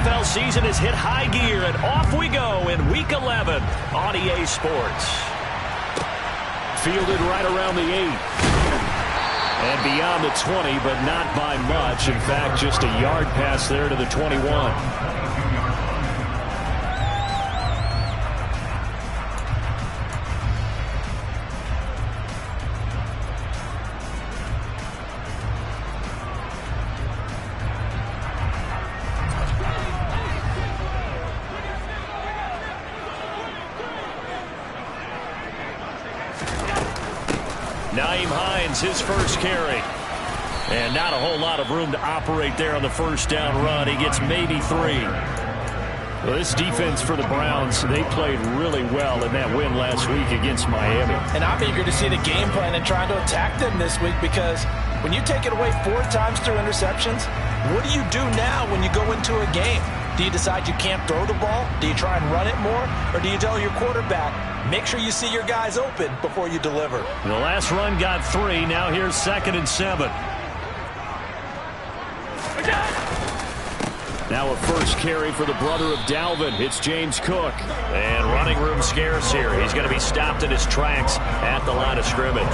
NFL season has hit high gear, and off we go in Week 11 on EA Sports. Fielded right around the 8. And beyond the 20, but not by much. In fact, just a yard pass there to the 21. His first carry. And not a whole lot of room to operate there on the first down run. He gets maybe 3. Well, this defense for the Browns, they played really well in that win last week against Miami. And I'm eager to see the game plan and trying to attack them this week, because when you take it away 4 times through interceptions, what do you do now when you go into a game? Do you decide you can't throw the ball? Do you try and run it more? Or do you tell your quarterback, make sure you see your guys open before you deliver? The last run got 3. Now here's 2nd and 7. Now a first carry for the brother of Dalvin. It's James Cook. And running room scarce here. He's going to be stopped in his tracks at the line of scrimmage.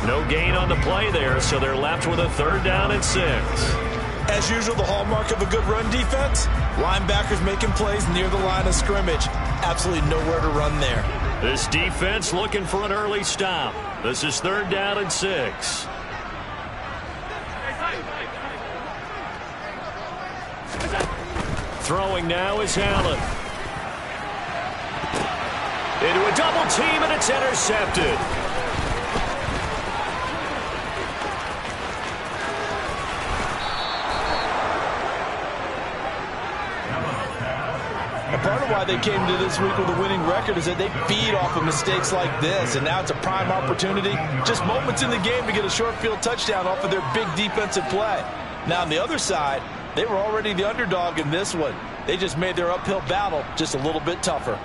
No gain on the play there, so they're left with a 3rd down and 6. As usual, the hallmark of a good run defense, linebackers making plays near the line of scrimmage. Absolutely nowhere to run there. This defense looking for an early stop. This is 3rd down and 6. Throwing now is Allen. Into a double team, and it's intercepted. Part of why they came to this week with a winning record is that they feed off of mistakes like this, and now it's a prime opportunity, just moments in the game, to get a short field touchdown off of their big defensive play. Now on the other side, they were already the underdog in this one. They just made their uphill battle just a little bit tougher.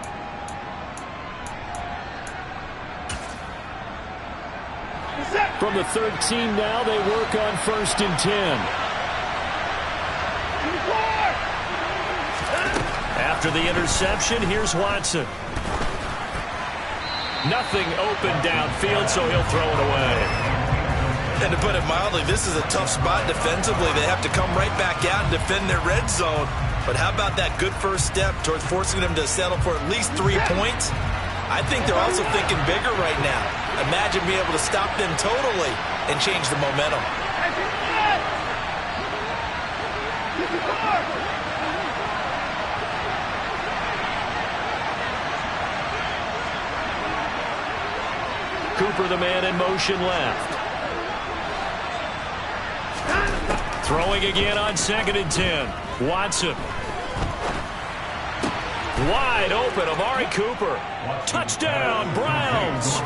From the 13 now, they work on 1st and 10. After the interception, here's Watson. Nothing open downfield, so he'll throw it away. And to put it mildly, this is a tough spot defensively. They have to come right back out and defend their red zone. But how about that good first step towards forcing them to settle for at least 3 points? I think they're also thinking bigger right now. Imagine being able to stop them totally and change the momentum. Cooper, the man in motion left. Throwing again on 2nd and 10. Watson. Wide open, Amari Cooper. Touchdown, Browns.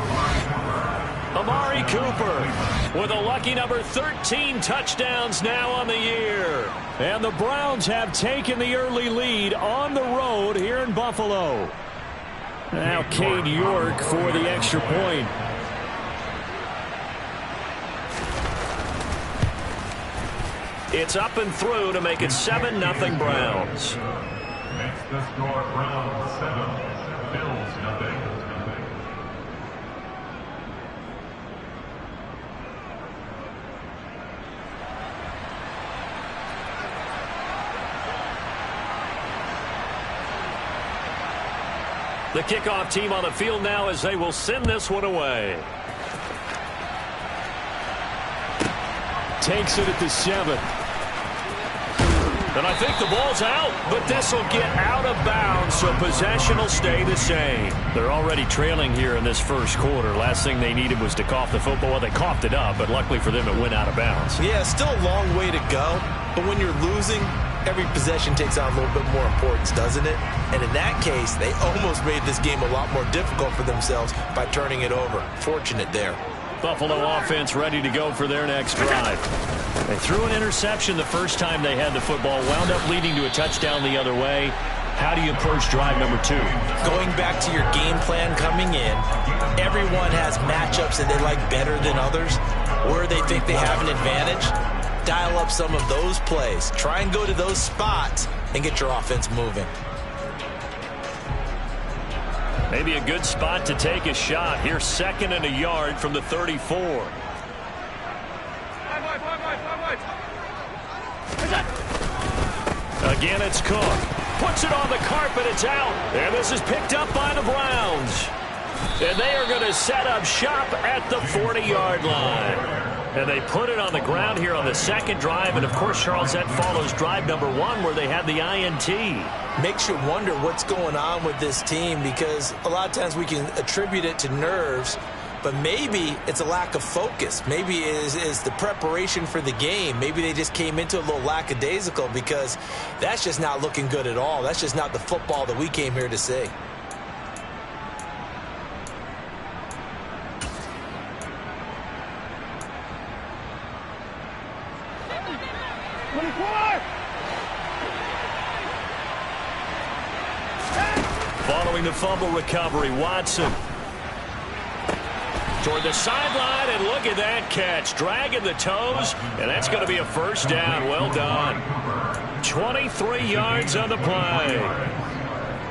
Amari Cooper with a lucky number 13 touchdowns now on the year. And the Browns have taken the early lead on the road here in Buffalo. Now Cade York for the extra point. It's up and through to make it 7-0 Browns. Makes the score Browns 7, Bills nothing. The kickoff team on the field now as they will send this one away. Takes it at the 7. And I think the ball's out, but this will get out of bounds, so possession will stay the same. They're already trailing here in this first quarter. Last thing they needed was to cough the football. Well, they coughed it up, but luckily for them, it went out of bounds. Yeah, still a long way to go, but when you're losing, every possession takes on a little bit more importance, doesn't it? And in that case, they almost made this game a lot more difficult for themselves by turning it over. Fortunate there. Buffalo offense ready to go for their next drive. They threw an interception the first time they had the football, wound up leading to a touchdown the other way. How do you approach drive number 2? Going back to your game plan coming in, everyone has matchups that they like better than others, where they think they have an advantage. dial up some of those plays. Try and go to those spots and get your offense moving. Maybe a good spot to take a shot. Here, 2nd and a yard from the 34. Again, it's Cook. Puts it on the carpet. It's out. And this is picked up by the Browns. And they are going to set up shop at the 40-yard line. And they put it on the ground here on the 2nd drive. And, of course, Charles, that follows drive number 1 where they had the INT. Makes you wonder what's going on with this team, because a lot of times we can attribute it to nerves, but maybe it's a lack of focus. Maybe it is the preparation for the game. Maybe they just came into a little lackadaisical, because that's just not looking good at all. That's just not the football that we came here to see. Following the fumble recovery, Watson toward the sideline, and look at that catch. Dragging the toes, and that's going to be a first down. Well done. 23 yards on the play.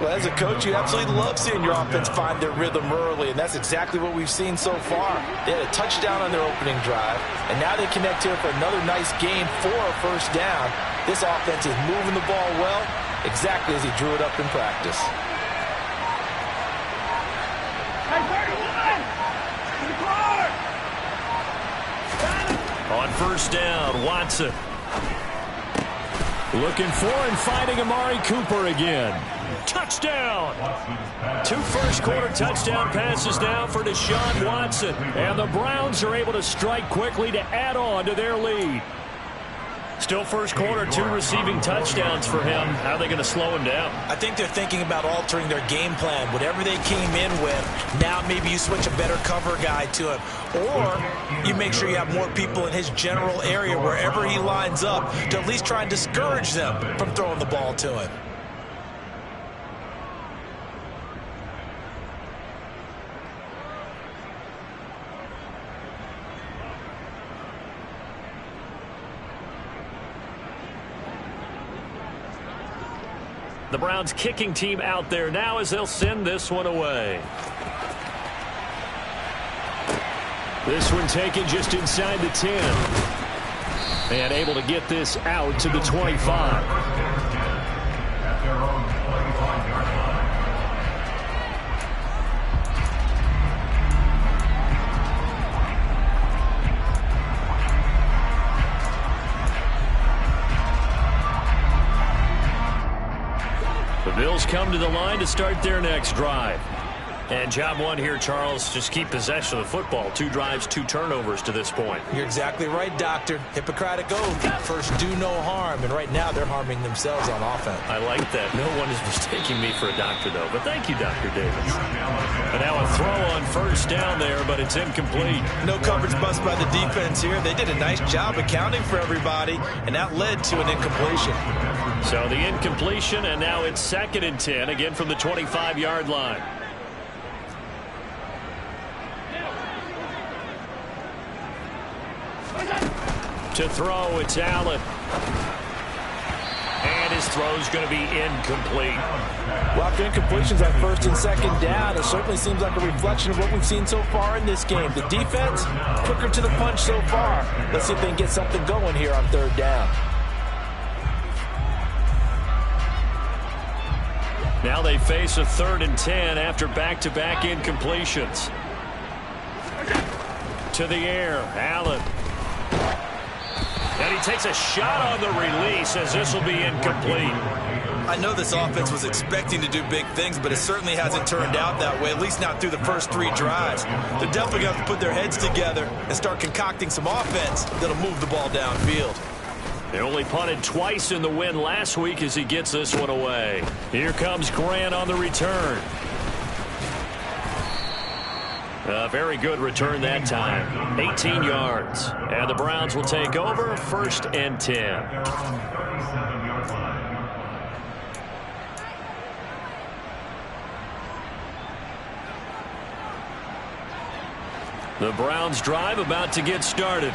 Well, as a coach, you absolutely love seeing your offense find their rhythm early, and that's exactly what we've seen so far. They had a touchdown on their opening drive, and now they connect here for another nice game for a first down. This offense is moving the ball well, exactly as he drew it up in practice. On first down, Watson. Looking for and finding Amari Cooper again. Touchdown! 2 first-quarter touchdown passes now for Deshaun Watson. And the Browns are able to strike quickly to add on to their lead. Still first quarter, 2 receiving touchdowns for him. How are they going to slow him down? I think they're thinking about altering their game plan. Whatever they came in with, now maybe you switch a better cover guy to him. Or you make sure you have more people in his general area wherever he lines up to at least try and discourage them from throwing the ball to him. The Browns kicking team out there now as they'll send this one away. This one taken just inside the 10. And able to get this out to the 25. The Bills come to the line to start their next drive. And job one here, Charles, just keep possession of the football. 2 drives, 2 turnovers to this point. You're exactly right, Doctor. Hippocratic oath. First, do no harm. And right now, they're harming themselves on offense. I like that. No one is mistaking me for a doctor, though. But thank you, Dr. Davis. And now a throw on first down there, but it's incomplete. No coverage bust by the defense here. They did a nice job accounting for everybody, and that led to an incompletion. So the incompletion, and now it's 2nd and 10, again from the 25-yard line. To throw, it's Allen. And his throw's going to be incomplete. Well, after incompletions on 1st and 2nd down, it certainly seems like a reflection of what we've seen so far in this game. The defense, quicker to the punch so far. Let's see if they can get something going here on 3rd down. Now they face a 3rd and 10 after back-to-back incompletions. To the air, Allen. And he takes a shot on the release as this will be incomplete. I know this offense was expecting to do big things, but it certainly hasn't turned out that way, at least not through the first 3 drives. They're definitely going to have to put their heads together and start concocting some offense that'll move the ball downfield. They only punted twice in the win last week as he gets this one away. Here comes Grant on the return. A very good return that time. 18 yards. And the Browns will take over 1st and 10. The Browns drive about to get started.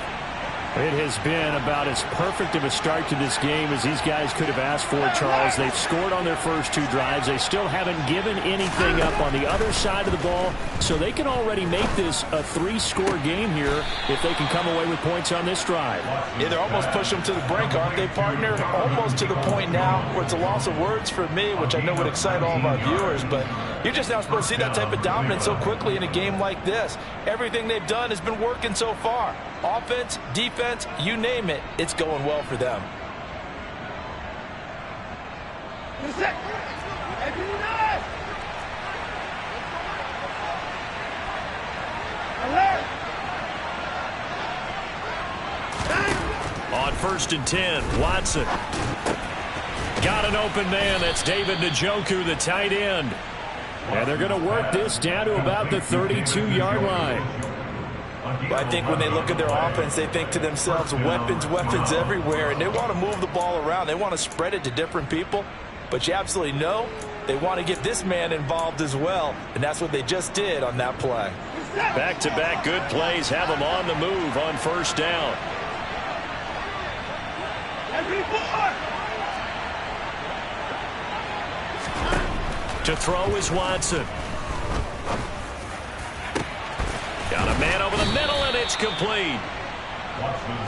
It has been about as perfect of a start to this game as these guys could have asked for, Charles. They've scored on their first 2 drives. They still haven't given anything up on the other side of the ball, so they can already make this a 3-score game here if they can come away with points on this drive. Yeah, they're almost pushing them to the brink, aren't they, partner? Almost to the point now where it's a loss of words for me, which I know would excite all of our viewers, but you're just now supposed to see that type of dominance so quickly in a game like this. Everything they've done has been working so far. Offense, defense, you name it, it's going well for them. On 1st and 10, Watson. Got an open man. That's David Njoku, the tight end. And they're going to work this down to about the 32-yard line. I think when they look at their offense, they think to themselves, weapons, weapons everywhere, and they want to move the ball around. They want to spread it to different people, but you absolutely know they want to get this man involved as well, and that's what they just did on that play. Back-to-back good plays have them on the move on 1st down. To throw is Watson. Got a man over the middle, and it's complete.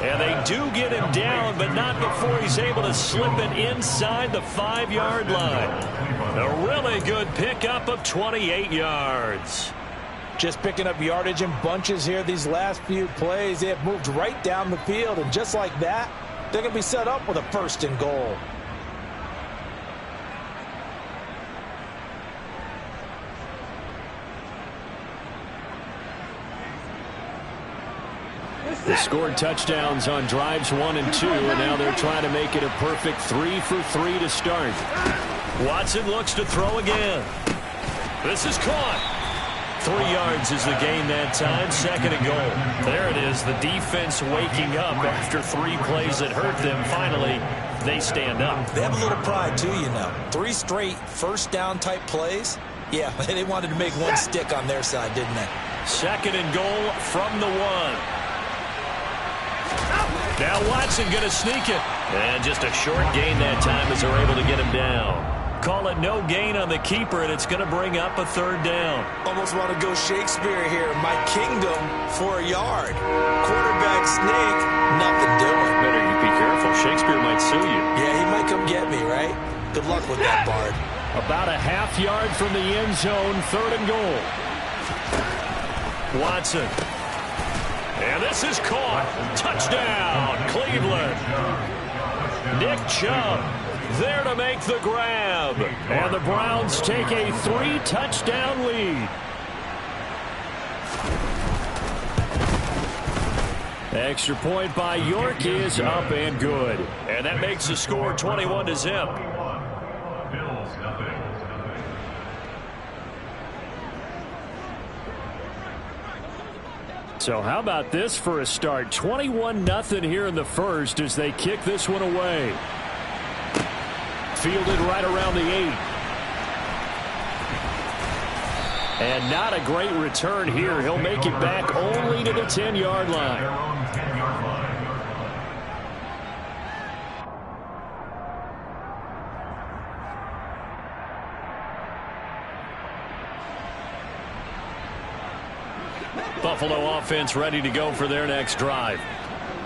And they do get him down, but not before he's able to slip it inside the 5-yard line. A really good pickup of 28 yards. Just picking up yardage in bunches here these last few plays. They have moved right down the field, and just like that, they're going to be set up with a 1st and goal. They scored touchdowns on drives 1 and 2, and now they're trying to make it a perfect 3 for 3 to start. Watson looks to throw again. This is caught. 3 yards is the gain that time. 2nd and goal. There it is. The defense waking up after 3 plays that hurt them. Finally, they stand up. They have a little pride, too, you know. 3 straight 1st down type plays. Yeah, they wanted to make one stick on their side, didn't they? 2nd and goal from the 1. Now Watson going to sneak it. And just a short gain that time as they're able to get him down. Call it no gain on the keeper, and it's going to bring up a 3rd down. Almost want to go Shakespeare here. My kingdom for a yard. Quarterback sneak, nothing doing. Better you be careful. Shakespeare might sue you. Yeah, he might come get me, right? Good luck with that, Bard. About a half yard from the end zone, 3rd and goal. Watson. And this is caught. Touchdown, Cleveland. Nick Chubb there to make the grab. And the Browns take a 3-touchdown lead. Extra point by York is up and good. And that makes the score 21-0. So how about this for a start? 21-0 here in the first as they kick this one away. Fielded right around the 8. And not a great return here. He'll make it back only to the 10-yard line. Buffalo offense ready to go for their next drive.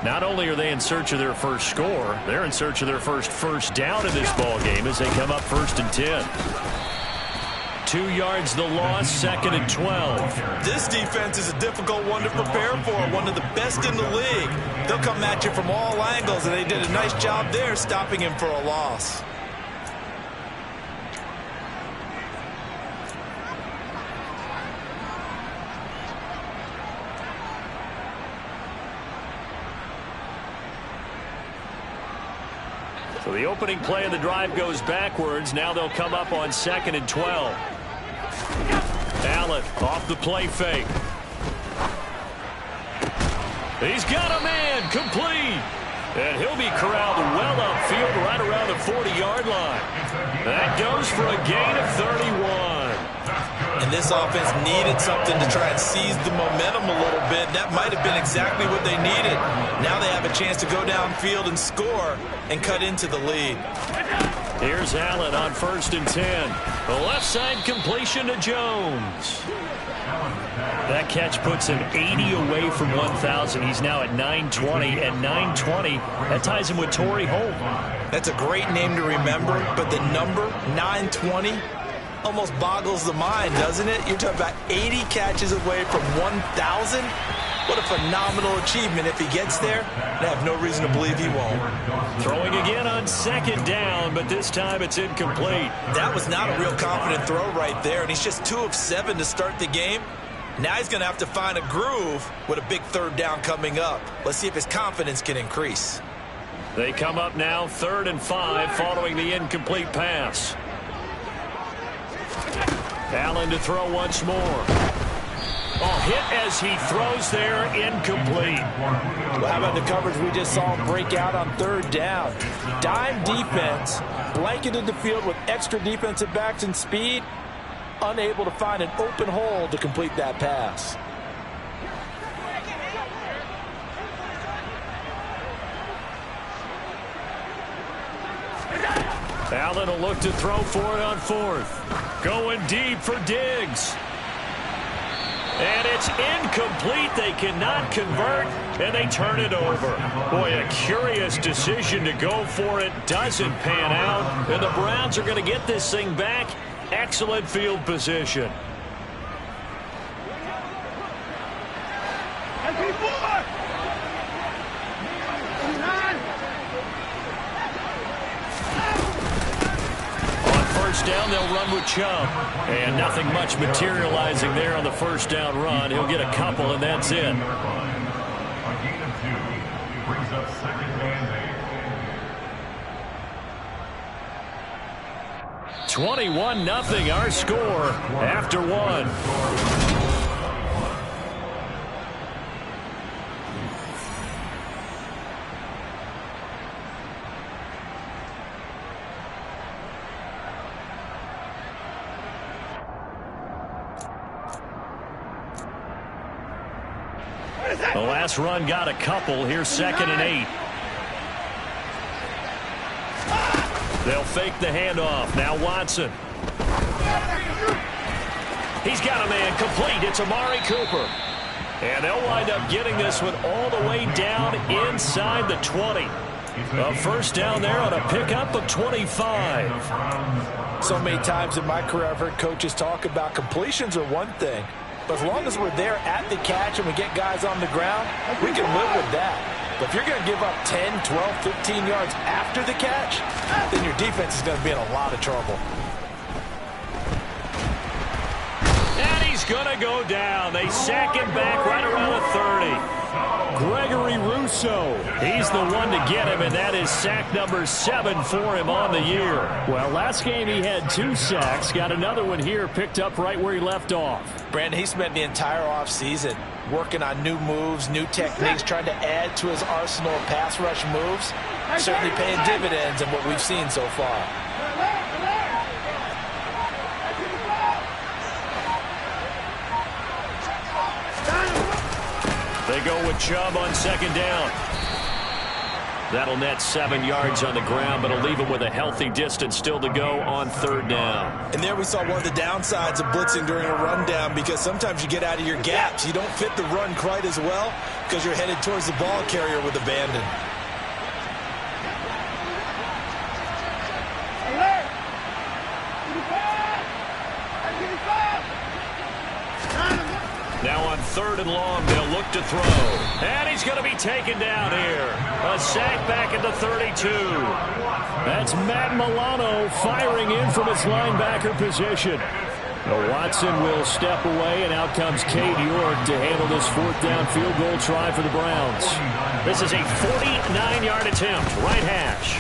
Not only are they in search of their first score, they're in search of their first down in this ball game as they come up 1st and 10. 2 yards the loss, 2nd and 12. This defense is a difficult one to prepare for, one of the best in the league. They'll come at you from all angles, and they did a nice job there stopping him for a loss. So the opening play of the drive goes backwards. Now they'll come up on 2nd and 12. Allen off the play fake. He's got a man complete. And he'll be corralled well upfield right around the 40-yard line. That goes for a gain of 31. And this offense needed something to try and seize the momentum a little bit. That might have been exactly what they needed. Now they have a chance to go downfield and score and cut into the lead. Here's Allen on 1st and 10. The left side completion to Jones. That catch puts him 80 away from 1,000. He's now at 920, and 920, that ties him with Torrey Holt. That's a great name to remember, but the number, 920, almost boggles the mind, doesn't it? You're talking about 80 catches away from 1,000. What a phenomenal achievement if he gets there, and I have no reason to believe he won't. Throwing again on 2nd down, but this time it's incomplete. That was not a real confident throw right there, and he's just 2 of 7 to start the game. Now he's going to have to find a groove with a big 3rd down coming up. Let's see if his confidence can increase. They come up now 3rd and 5 following the incomplete pass. Allen to throw once more. Oh, hit as he throws there, incomplete. Well, how about the coverage we just saw him break out on 3rd down? Dime defense, blanketed the field with extra defensive backs and speed, unable to find an open hole to complete that pass. Allen will look to throw for it on 4th. Going deep for Diggs. And it's incomplete. They cannot convert, and they turn it over. Boy, a curious decision to go for it. Doesn't pan out, and the Browns are going to get this thing back. Excellent field position. Down, they'll run with Chubb. And nothing much materializing there on the 1st down run. He'll get a couple, and that's it. A gain of 2 brings up 2nd and 8. 21-0 our score after 1. The last run got a couple. Here's 2nd and 8. They'll fake the handoff. Now Watson. He's got a man complete. It's Amari Cooper. And they'll wind up getting this one all the way down inside the 20. A 1st down there on a pickup of 25. So many times in my career I've heard coaches talk about completions are one thing. But as long as we're there at the catch and we get guys on the ground, we can live with that. But if you're going to give up 10, 12, 15 yards after the catch, then your defense is going to be in a lot of trouble. And he's going to go down. They sack him back right around the 30. Gregory Rousseau, he's the one to get him, and that is sack number 7 for him on the year. Well, last game he had 2 sacks. Got another one here picked up right where he left off. Brandon, he spent the entire offseason working on new moves, new techniques, trying to add to his arsenal of pass rush moves. Certainly paying dividends in what we've seen so far. They go with Chubb on 2nd down. That'll net 7 yards on the ground, but it'll leave him with a healthy distance still to go on 3rd down. And there we saw one of the downsides of blitzing during a rundown, because sometimes you get out of your gaps. You don't fit the run quite as well because you're headed towards the ball carrier with abandon. Now on 3rd and long, they'll look to throw. And he's going to be taken down here. A sack back at the 32. That's Matt Milano firing in from his linebacker position. Watson will step away, and out comes Cade York to handle this 4th down field goal try for the Browns. This is a 49-yard attempt, right hash.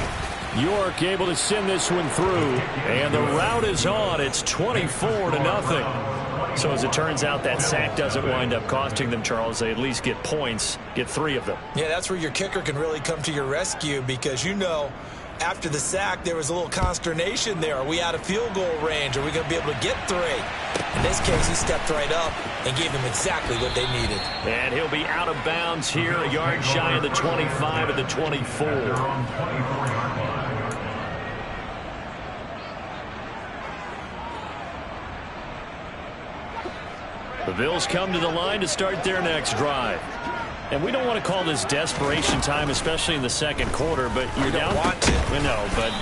York able to send this one through, and the route is on. It's 24-0. So as it turns out, that sack doesn't wind up costing them, Charles. They at least get points, get 3 of them. Yeah, that's where your kicker can really come to your rescue, because you know After the sack, there was a little consternation there. Are we out of field goal range? Are we going to be able to get 3? In this case, he stepped right up and gave them exactly what they needed. And he'll be out of bounds here, a yard shy of the 25 of the 24. The Bills come to the line to start their next drive. And we don't want to call this desperation time, especially in the second quarter, but you're down. You don't want to. No, but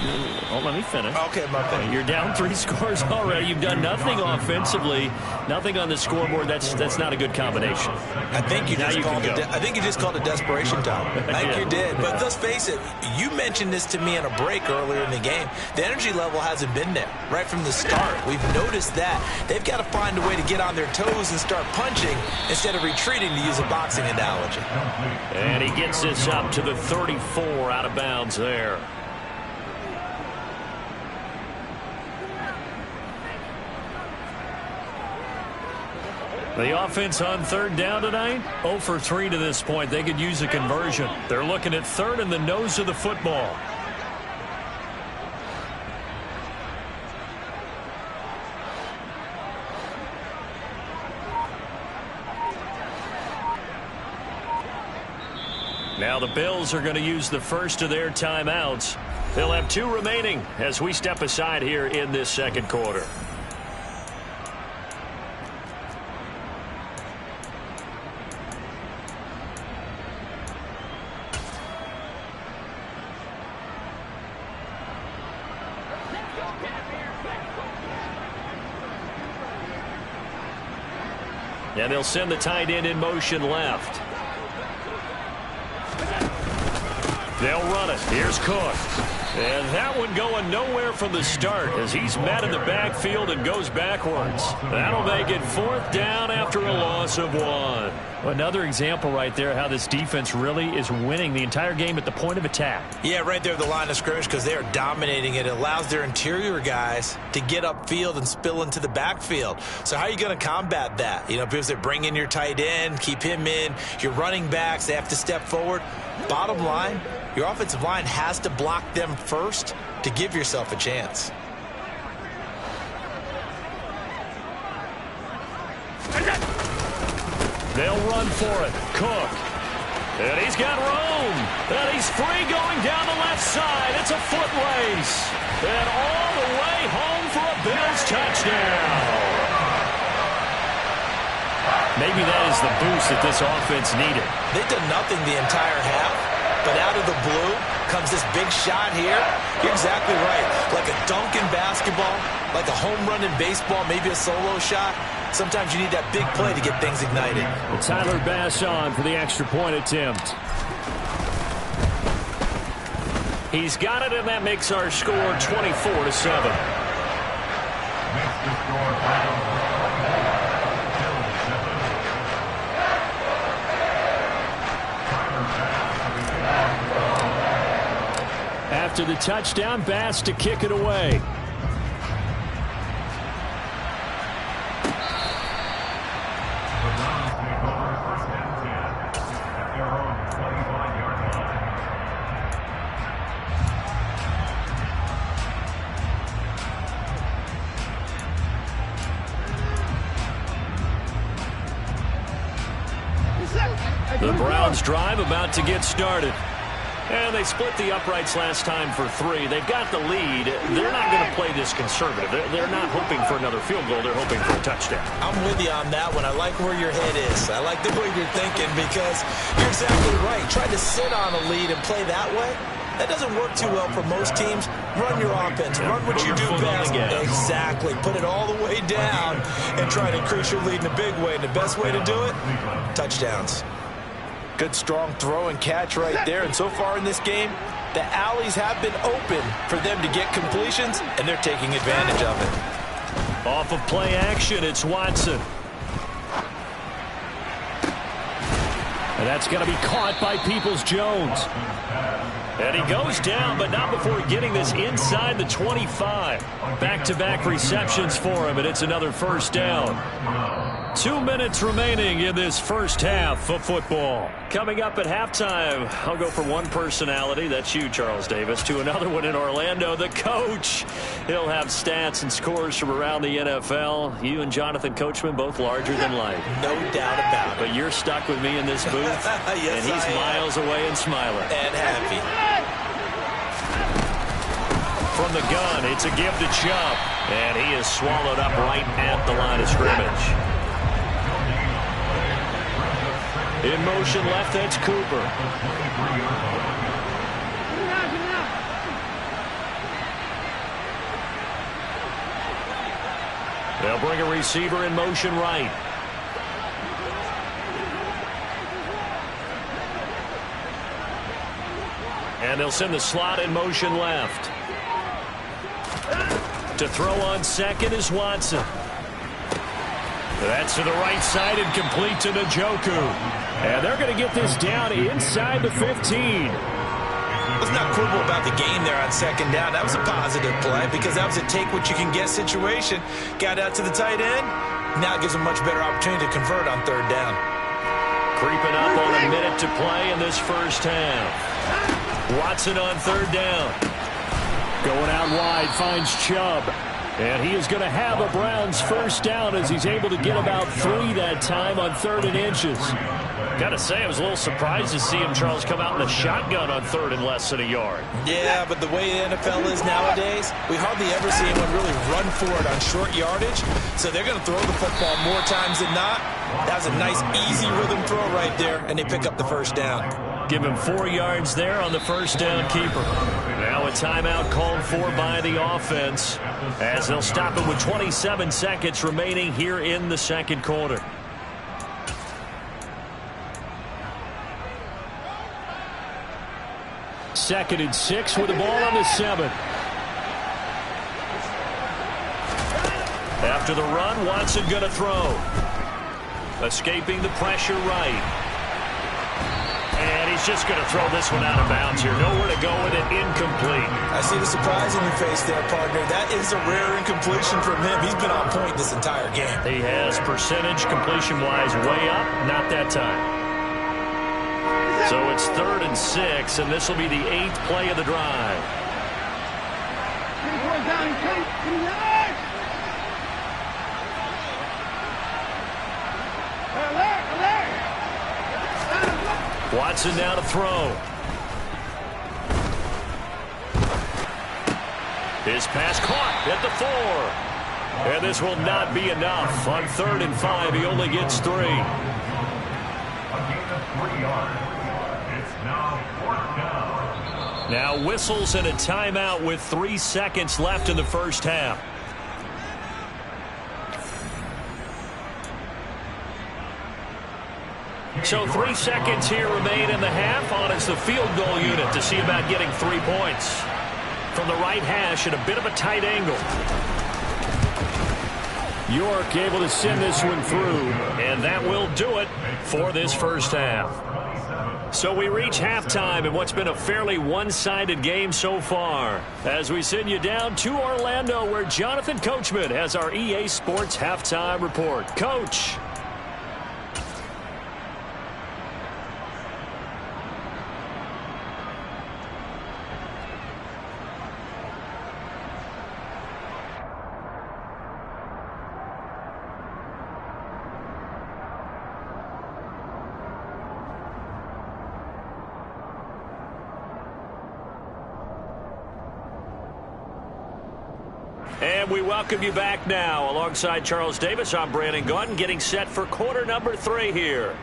let me finish. Okay, my bad. You're down 3 scores already. You've done nothing offensively, nothing on the scoreboard. That's not a good combination. I think you just called it desperation time. I think you did. But let's face it, you mentioned this to me in a break earlier in the game. The energy level hasn't been there right from the start. We've noticed that. They've got to find a way to get on their toes and start punching instead of retreating, to use a boxing analogy. And he gets this up to the 34, out of bounds there. The offense on third down tonight, 0 for 3 to this point. They could use a conversion. They're looking at third and the nose of the football. Now the Bills are going to use the first of their timeouts. They'll have 2 remaining as we step aside here in this second quarter. And they'll send the tight end in motion left. They'll run it. Here's Cook. And that one going nowhere from the start as he's met in the backfield and goes backwards. That'll make it 4th down after a loss of 1. Another example right there how this defense really is winning the entire game at the point of attack. Yeah, right there at the line of scrimmage because they are dominating it. It allows their interior guys to get upfield and spill into the backfield. So how are you going to combat that? You know, because they bring in your tight end, keep him in. Your running backs, they have to step forward. Bottom line, your offensive line has to block them first to give yourself a chance. They'll run for it. Cook. And he's got room. And he's free going down the left side. It's a foot race. And all the way home for a Bills touchdown. Maybe that is the boost that this offense needed. They've done nothing the entire half, but out of the blue comes this big shot here. You're exactly right. Like a dunk in basketball, like a home run in baseball, maybe a solo shot. Sometimes you need that big play to get things ignited. Tyler Bass on for the extra point attempt. He's got it, and that makes our score 24-7. After the touchdown, Bass to kick it away. The Browns drive about to get started. And they split the uprights last time for 3. They've got the lead. They're not going to play this conservative. They're not hoping for another field goal. They're hoping for a touchdown. I'm with you on that one. I like where your head is. I like the way you're thinking because you're exactly right. Try to sit on a lead and play that way. That doesn't work too well for most teams. Run your offense. Run what you do best. Exactly. Put it all the way down and try to increase your lead in a big way. And the best way to do it, touchdowns. Good, strong throw and catch right there. And so far in this game, the alleys have been open for them to get completions, and they're taking advantage of it. Off of play action, it's Watson. And that's going to be caught by Peoples-Jones. And he goes down, but not before getting this inside the 25. Back-to-back receptions for him, and it's another first down. 2 minutes remaining in this first half of football. Coming up at halftime, I'll go from one personality, that's you, Charles Davis, to another one in Orlando, the coach. He'll have stats and scores from around the NFL. You and Jonathan Coachman, both larger than life. No doubt about it. But you're stuck with me in this booth, yes, and he's miles away and smiling. And happy. From the gun, it's a give to Chubb, and he is swallowed up right at the line of scrimmage. In motion left, that's Cooper. They'll bring a receiver in motion right. And they'll send the slot in motion left. To throw on second is Watson. That's to the right side and complete to Njoku. And they're going to get this down inside the 15. Let's not quibble about the game there on second down. That was a positive play because that was a take-what-you-can-get situation. Got out to the tight end. Now it gives them much better opportunity to convert on third down. Creeping up on a minute to play in this first half. Watson on third down. Going out wide, finds Chubb. And he is going to have a Browns first down as he's able to get about 3 that time on 3rd and inches. Got to say, I was a little surprised to see him, Charles, come out in a shotgun on 3rd and less than a yard. Yeah, but the way the NFL is nowadays, we hardly ever see anyone really run for it on short yardage. So they're going to throw the football more times than not. That was a nice, easy rhythm throw right there, and they pick up the first down. Give him 4 yards there on the first down keeper. Now a timeout called for by the offense as they'll stop it with 27 seconds remaining here in the second quarter. Second and 6 with the ball on the 7. After the run, Watson going to throw. Escaping the pressure right. And he's just going to throw this one out of bounds here. Nowhere to go with it. Incomplete. I see the surprise in your face there, partner. That is a rare incompletion from him. He's been on point this entire game. He has percentage completion-wise way up. Not that time. So it's 3rd and 6, and this will be the 8th play of the drive. Watson now to throw. His pass caught at the 4. And this will not be enough. On 3rd and 5, he only gets 3. A gain of 3 yards. It's now 4th down. Now whistles and a timeout with 3 seconds left in the first half. So 3 seconds here remain in the half on as the field goal unit to see about getting 3 points. From the right hash at a bit of a tight angle. York able to send this one through, and that will do it for this first half. So we reach halftime in what's been a fairly one-sided game so far. As we send you down to Orlando, where Jonathan Coachman has our EA Sports halftime report. Coach. And we welcome you back now. Alongside Charles Davis, I'm Brandon Gaudin, getting set for quarter number 3 here.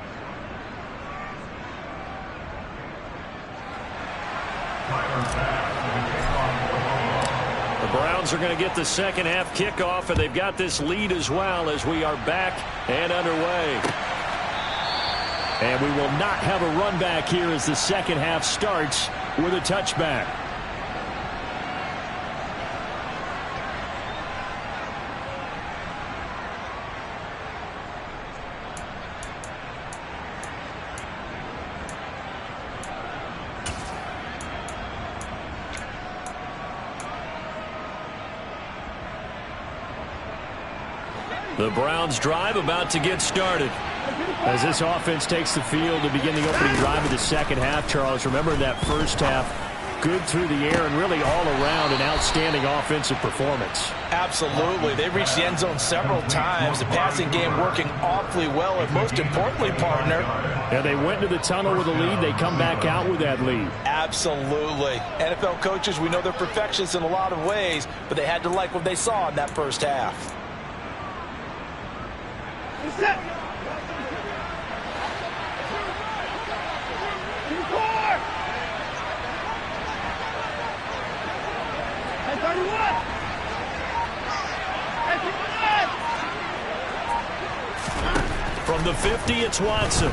The Browns are going to get the second half kickoff, and they've got this lead as well as we are back and underway. And we will not have a run back here as the second half starts with a touchback. The Browns drive about to get started. As this offense takes the field to begin the opening drive of the second half, Charles, remember that first half, good through the air and really all around an outstanding offensive performance. Absolutely. They reached the end zone several times. The passing game working awfully well, and most importantly, partner. Yeah, they went to the tunnel with a lead. They come back out with that lead. Absolutely. NFL coaches, we know they're perfectionists in a lot of ways, but they had to like what they saw in that first half. From the 50, it's Watson.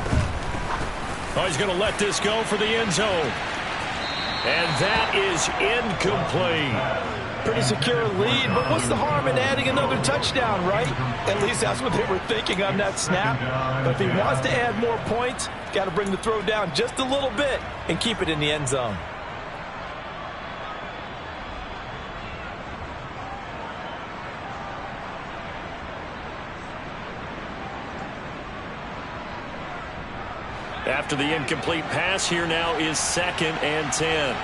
Oh, he's going to let this go for the end zone. And that is incomplete. Pretty secure lead, but what's the harm in adding another touchdown, right? At least that's what they were thinking on that snap. But if he wants to add more points, got to bring the throw down just a little bit and keep it in the end zone. After the incomplete pass, here now is 2nd and 10.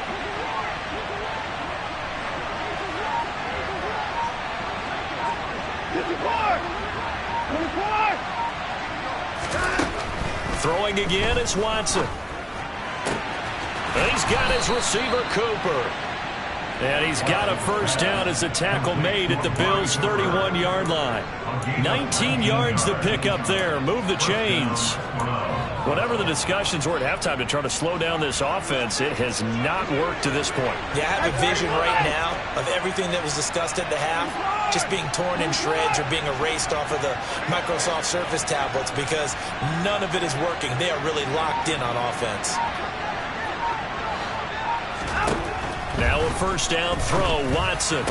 Throwing again is Watson. And he's got his receiver, Cooper. And he's got a first down as the tackle made at the Bills' 31-yard line. 19 yards to pick up there. Move the chains. Whatever the discussions were at halftime to try to slow down this offense, it has not worked to this point. Yeah, I have a vision right now of everything that was discussed at the half just being torn in shreds or being erased off of the Microsoft Surface tablets because none of it is working. They are really locked in on offense. Now a first down throw, Watson.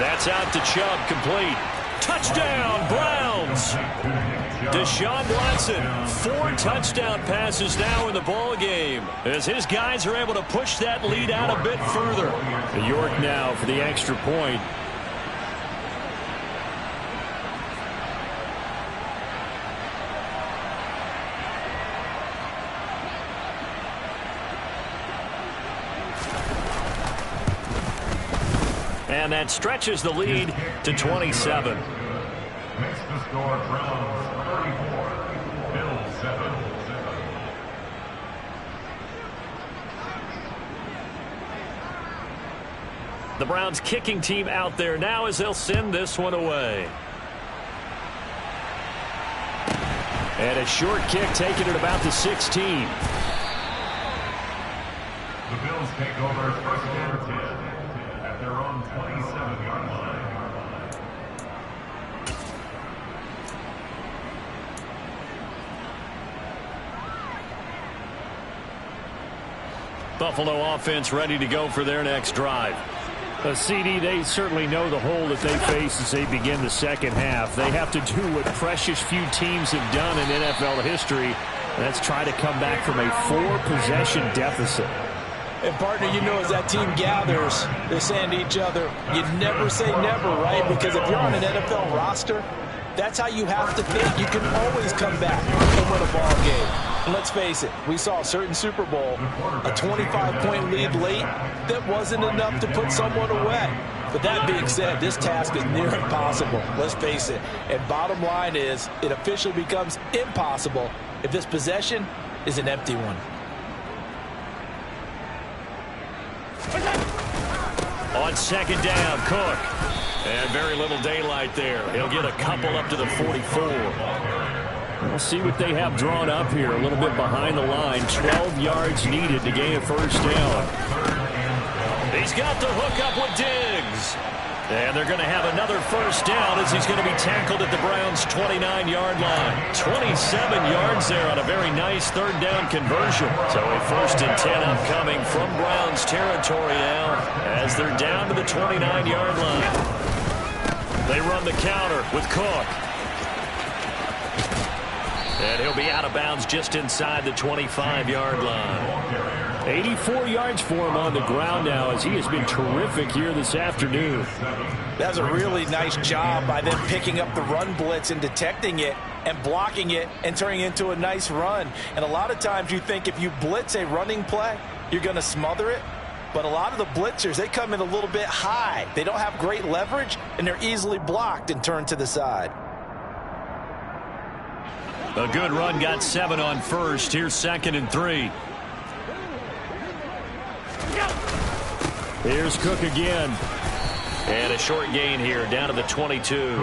That's out to Chubb, complete. Touchdown, Browns! Deshaun Watson, 4 touchdown passes now in the ball game as his guys are able to push that lead out a bit further. York now for the extra point. And that stretches the lead to 27. Makes the score Browns 34, Bills 7. The Browns kicking team out there now as they'll send this one away. And a short kick taken at about the 16. The Bills take over first and 10 at their own 27-yard line. Buffalo offense ready to go for their next drive. CD, they certainly know the hole that they face as they begin the second half. They have to do what precious few teams have done in NFL history. That's try to come back from a 4-possession deficit. And, partner, you know, as that team gathers, they're saying to each other, you never say never, right? Because if you're on an NFL roster, that's how you have to think. You can always come back and win a ball game. And let's face it, we saw a certain Super Bowl, a 25-point lead late that wasn't enough to put someone away. But that being said, this task is near impossible. Let's face it. And bottom line is, it officially becomes impossible if this possession is an empty one. On second down, Cook. And very little daylight there. He'll get a couple up to the 44. We'll see what they have drawn up here. A little bit behind the line. 12 yards needed to gain a first down. He's got the hook up with Diggs. And they're going to have another first down as he's going to be tackled at the Browns' 29-yard line. 27 yards there on a very nice third down conversion. So a first and 10 upcoming from Browns territory now as they're down to the 29-yard line. They run the counter with Cook. And he'll be out of bounds just inside the 25-yard line. 84 yards for him on the ground now as he has been terrific here this afternoon. That was a really nice job by them picking up the run blitz and detecting it and blocking it and turning it into a nice run. And a lot of times you think if you blitz a running play, you're going to smother it. But a lot of the blitzers, they come in a little bit high. They don't have great leverage, and they're easily blocked and turned to the side. A good run got 7 on first. Here's 2nd and 3. Here's Cook again. And a short gain here down to the 22.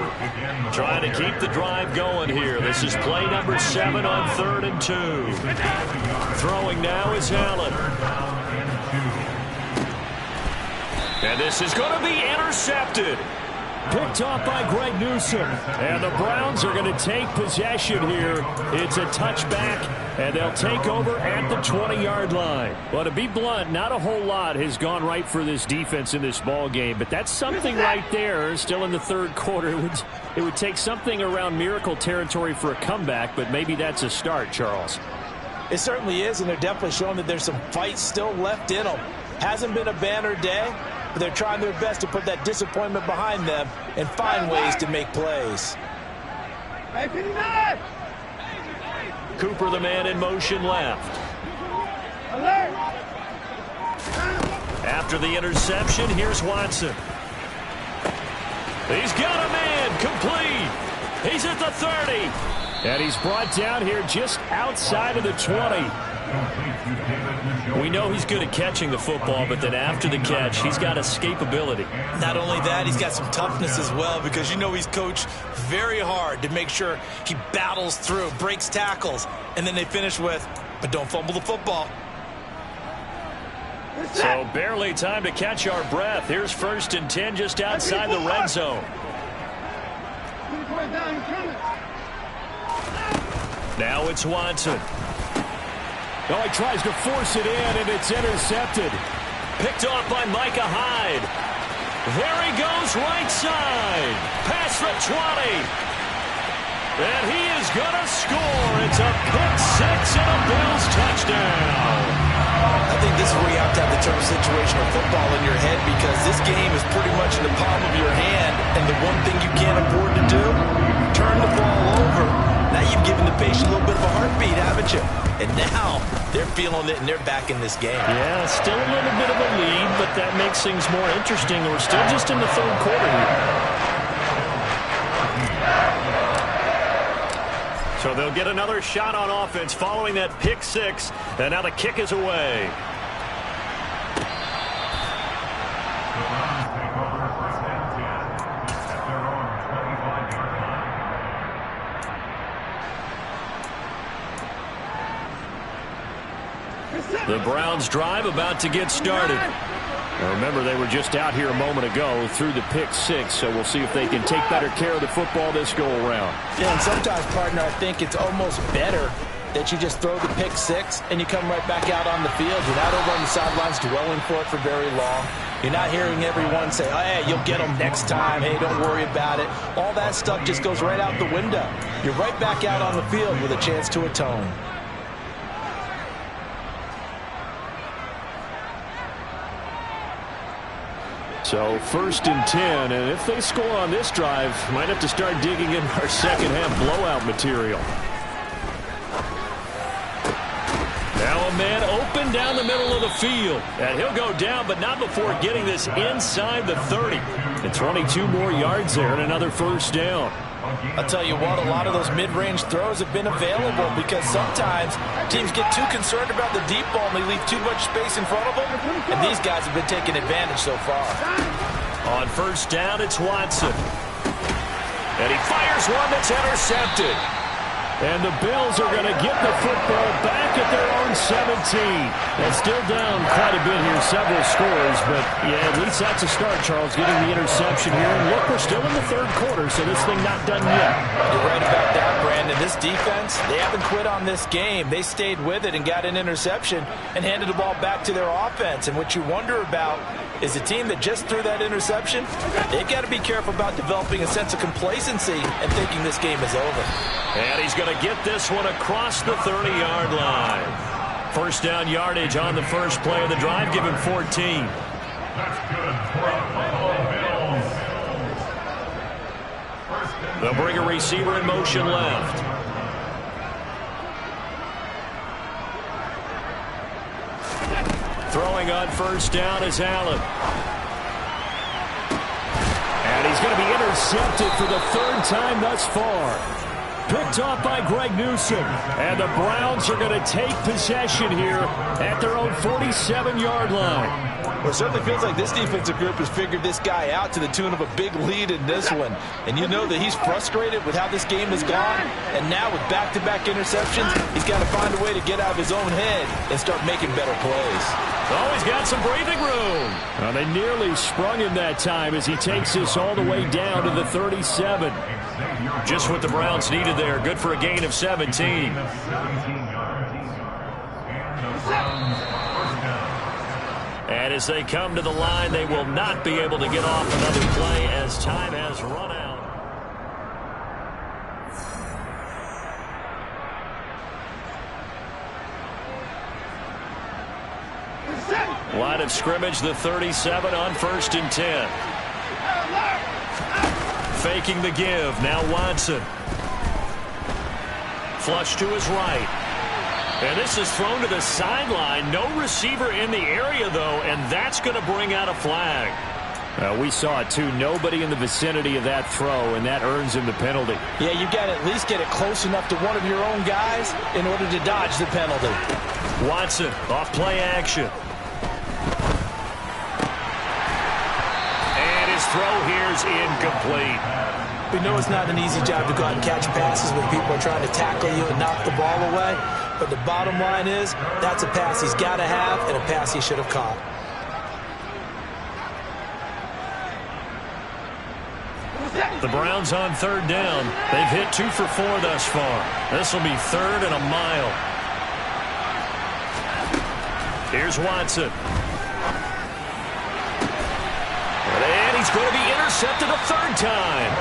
Trying to keep the drive going here. This is play number 7 on 3rd and 2. Throwing now is Allen. And this is going to be intercepted. Picked off by Greg Newsome. And the Browns are going to take possession here. It's a touchback, and they'll take over at the 20-yard line. Well, to be blunt, not a whole lot has gone right for this defense in this ball game, but that's something right there. Still in the 3rd quarter. It would take something around miracle territory for a comeback, but maybe that's a start, Charles. It certainly is, and they're definitely showing that there's some fight still left in them. Hasn't been a banner day, but they're trying their best to put that disappointment behind them and find ways to make plays. Cooper, the man in motion left. After the interception, here's Watson. He's got a man complete. He's at the 30. And he's brought down here just outside of the 20. We know he's good at catching the football, but then after the catch, he's got escapability. Not only that, he's got some toughness as well, because you know he's coached very hard to make sure he battles through, breaks tackles, and then they finish with, but don't fumble the football. So barely time to catch our breath. Here's 1st and 10 just outside the red zone. Now it's Watson. Oh, he tries to force it in, and it's intercepted. Picked off by Micah Hyde. There he goes right side. Past the 20. And he is going to score. It's a pick 6 and a Bills touchdown. I think this is where you have to have the term situational football in your head, because this game is pretty much in the palm of your hand, and the one thing you can't afford to do, turn the ball over. Now you've given the patient a little bit of a heartbeat, haven't you? And now they're feeling it, and they're back in this game. Yeah, still a little bit of a lead, but that makes things more interesting. We're still just in the 3rd quarter here. So they'll get another shot on offense following that pick 6, and now the kick is away. The Browns drive about to get started. Now remember, they were just out here a moment ago through the pick 6, so we'll see if they can take better care of the football this go-around. Yeah, and sometimes, partner, I think it's almost better that you just throw the pick 6 and you come right back out on the field. You're not over on the sidelines dwelling for it for very long. You're not hearing everyone say, oh, hey, you'll get them next time. Hey, don't worry about it. All that stuff just goes right out the window. You're right back out on the field with a chance to atone. So 1st and 10, and if they score on this drive, might have to start digging in our second-half blowout material. Now a man open down the middle of the field. And he'll go down, but not before getting this inside the 30. And 22 more yards there and another 1st down. I'll tell you what, a lot of those mid-range throws have been available, because sometimes teams get too concerned about the deep ball and they leave too much space in front of them, and these guys have been taking advantage so far. On 1st down, it's Watson. And he fires one that's intercepted. And the Bills are going to get the football back at their own 17. That's still down quite a bit here, several scores, but yeah, at least that's a start, Charles, getting the interception here. And look, we're still in the 3rd quarter, so this thing not done yet. You're right about that, Brandon. This defense, they haven't quit on this game. They stayed with it and got an interception and handed the ball back to their offense. And what you wonder about is the team that just threw that interception. They've got to be careful about developing a sense of complacency and thinking this game is over. And he's going to get this one across the 30-yard line. First down yardage on the first play of the drive, give him 14. That's good for the Buffalo Bills. They'll bring a receiver in motion left. Throwing on first down is Allen. And he's going to be intercepted for the third time thus far. Picked off by Greg Newsome. And the Browns are going to take possession here at their own 47-yard line. Well, it certainly feels like this defensive group has figured this guy out to the tune of a big lead in this one. And you know that he's frustrated with how this game has gone. And now with back-to-back interceptions, he's got to find a way to get out of his own head and start making better plays. Oh, he's got some breathing room. Well, they nearly sprung him that time as he takes this all the way down to the 37. Just what the Browns needed there. Good for a gain of 17. And as they come to the line, they will not be able to get off another play as time has run out. Line of scrimmage, the 37 on 1st and 10. Faking the give. Now Watson. Flush to his right. And this is thrown to the sideline. No receiver in the area, though, and that's going to bring out a flag. We saw it, too. Nobody in the vicinity of that throw, and that earns him the penalty. Yeah, you got to at least get it close enough to one of your own guys in order to dodge the penalty. Watson, off play action. And his throw here is incomplete. We know it's not an easy job to go out and catch passes when people are trying to tackle you and knock the ball away. But the bottom line is, that's a pass he's got to have and a pass he should have caught. The Browns on 3rd down. They've hit 2 for 4 thus far. This will be 3rd and a mile. Here's Watson. And he's going to be intercepted a 3rd time.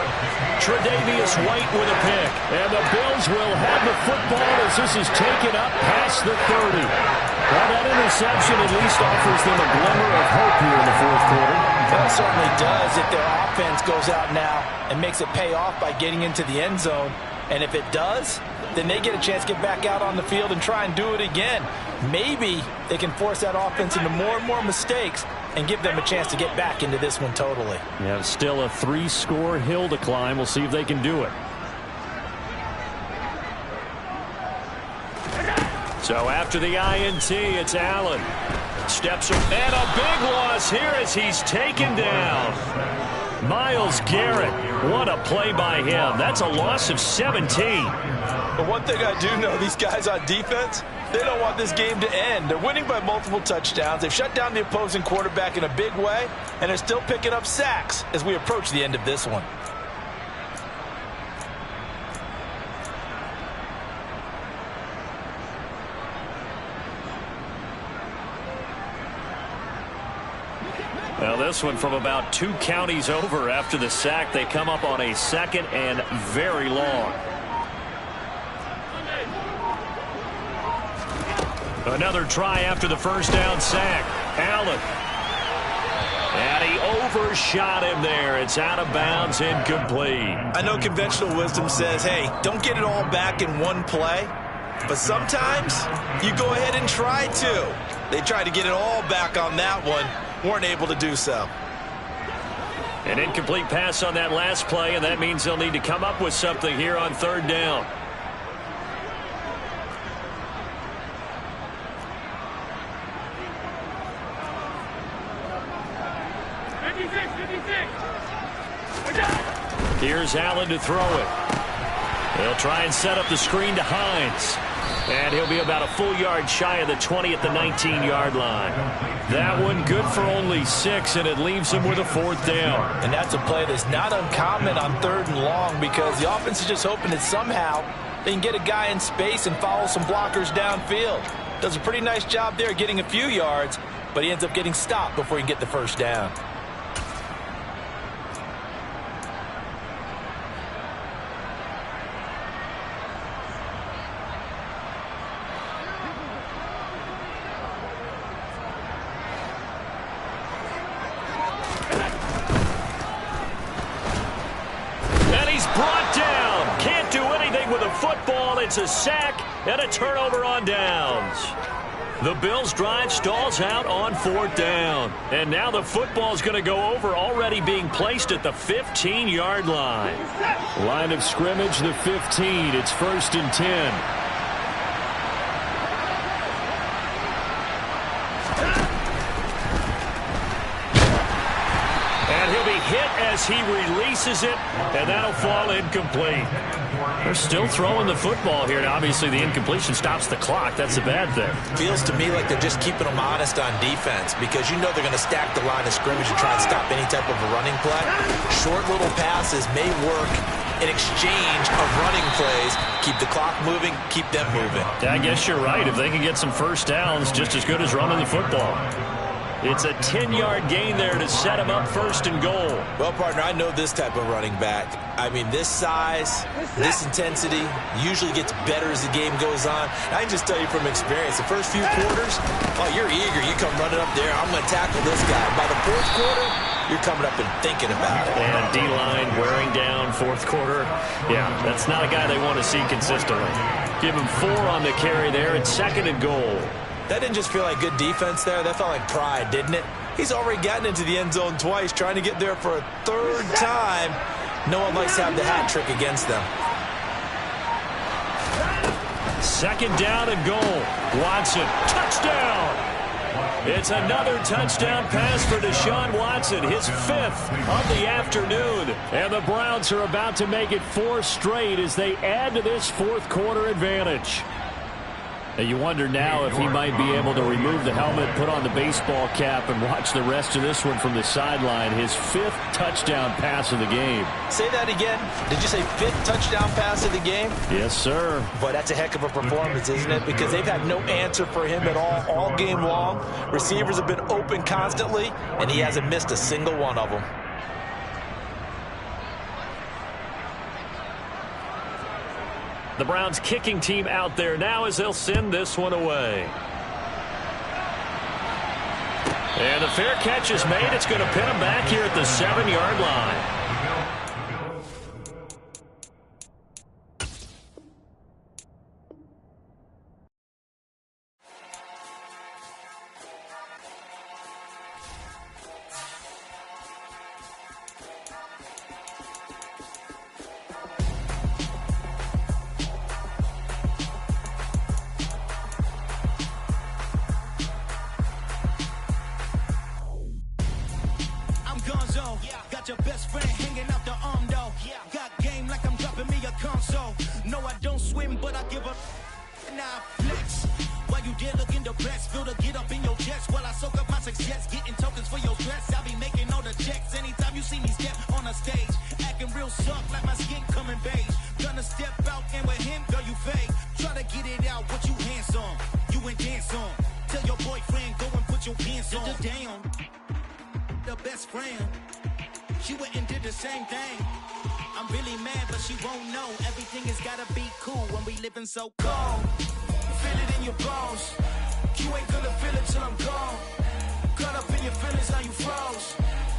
Tre'Davious White with a pick. And the Bills will have the football as this is taken up past the 30. Well, that interception at least offers them a glimmer of hope here in the 4th quarter. That certainly does if their offense goes out now and makes it pay off by getting into the end zone. And if it does, then they get a chance to get back out on the field and try and do it again. Maybe they can force that offense into more and more mistakes and give them a chance to get back into this one totally. Yeah, still a 3-score hill to climb. We'll see if they can do it. So after the INT, it's Allen. Steps up, and a big loss here as he's taken down. Myles Garrett, what a play by him. That's a loss of 17. But one thing I do know, these guys on defense, they don't want this game to end. They're winning by multiple touchdowns. They've shut down the opposing quarterback in a big way, and they're still picking up sacks as we approach the end of this one. Well, this one from about 2 counties over after the sack. They come up on a 2nd and very long. Another try after the first down sack. Allen. And he overshot him there. It's out of bounds, incomplete. I know conventional wisdom says, hey, don't get it all back in one play. But sometimes you go ahead and try to. They tried to get it all back on that one. Weren't able to do so. An incomplete pass on that last play, and that means they'll need to come up with something here on 3rd down. Here's Allen to throw it. They'll try and set up the screen to Hines. And he'll be about a full yard shy of the 20 at the 19-yard line. That one good for only 6, and it leaves him with a 4th down. And that's a play that's not uncommon on 3rd and long because the offense is just hoping that somehow they can get a guy in space and follow some blockers downfield. Does a pretty nice job there getting a few yards, but he ends up getting stopped before he can get the first down. Football, it's a sack and a turnover on downs. The Bills' drive stalls out on 4th down. And now the football's going to go over, already being placed at the 15-yard line. Line of scrimmage, the 15. It's 1st and 10. As he releases it, and that'll fall incomplete. They're still throwing the football here, and obviously the incompletion stops the clock. That's the bad thing. Feels to me like they're just keeping them honest on defense, because you know they're going to stack the line of scrimmage and try and stop any type of a running play. Short little passes may work in exchange of running plays. Keep the clock moving, keep them moving. I guess you're right. If they can get some first downs, just as good as running the football. It's a 10-yard gain there to set him up 1st and goal. Well, partner, I know this type of running back. I mean, this size, this intensity usually gets better as the game goes on. I can just tell you from experience, the first few quarters, oh, you're eager. You come running up there, I'm going to tackle this guy. By the 4th quarter, you're coming up and thinking about it. And D-line wearing down 4th quarter. Yeah, that's not a guy they want to see consistently. Give him 4 on the carry there. It's 2nd and goal. That didn't just feel like good defense there. That felt like pride, didn't it? He's already gotten into the end zone twice, trying to get there for a 3rd time. No one likes to have the hat trick against them. 2nd down and goal. Watson, touchdown! It's another touchdown pass for Deshaun Watson, his 5th of the afternoon. And the Browns are about to make it 4 straight as they add to this 4th quarter advantage. And you wonder now if he might be able to remove the helmet, put on the baseball cap, and watch the rest of this one from the sideline. His 5th touchdown pass of the game. Say that again. Did you say 5th touchdown pass of the game? Yes, sir. Boy, that's a heck of a performance, isn't it? Because they've had no answer for him at all game long. Receivers have been open constantly, and he hasn't missed a single one of them. The Browns kicking team out there now as they'll send this one away. And the fair catch is made. It's going to pin him back here at the 7-yard line. Got your best friend hanging out the arm though. Got game like I'm dropping me a console. No, I don't swim, but I give up. Now flex. While you there looking the best, feel the get up in your chest while I soak up my success. Getting tokens for your stress. I'll be making all the checks anytime you see me step on a stage. Acting real soft like my skin coming beige. Gonna step out and with him, girl, you fake. Try to get it out, what you handsome. You ain't dance on. Tell your boyfriend, go and put your pants on. Down. The best friend. She went and did the same thing. I'm really mad, but she won't know. Everything has gotta be cool when we living so cold. Feel it in your bones. You ain't gonna feel it till I'm gone. Caught up in your feelings, now you froze.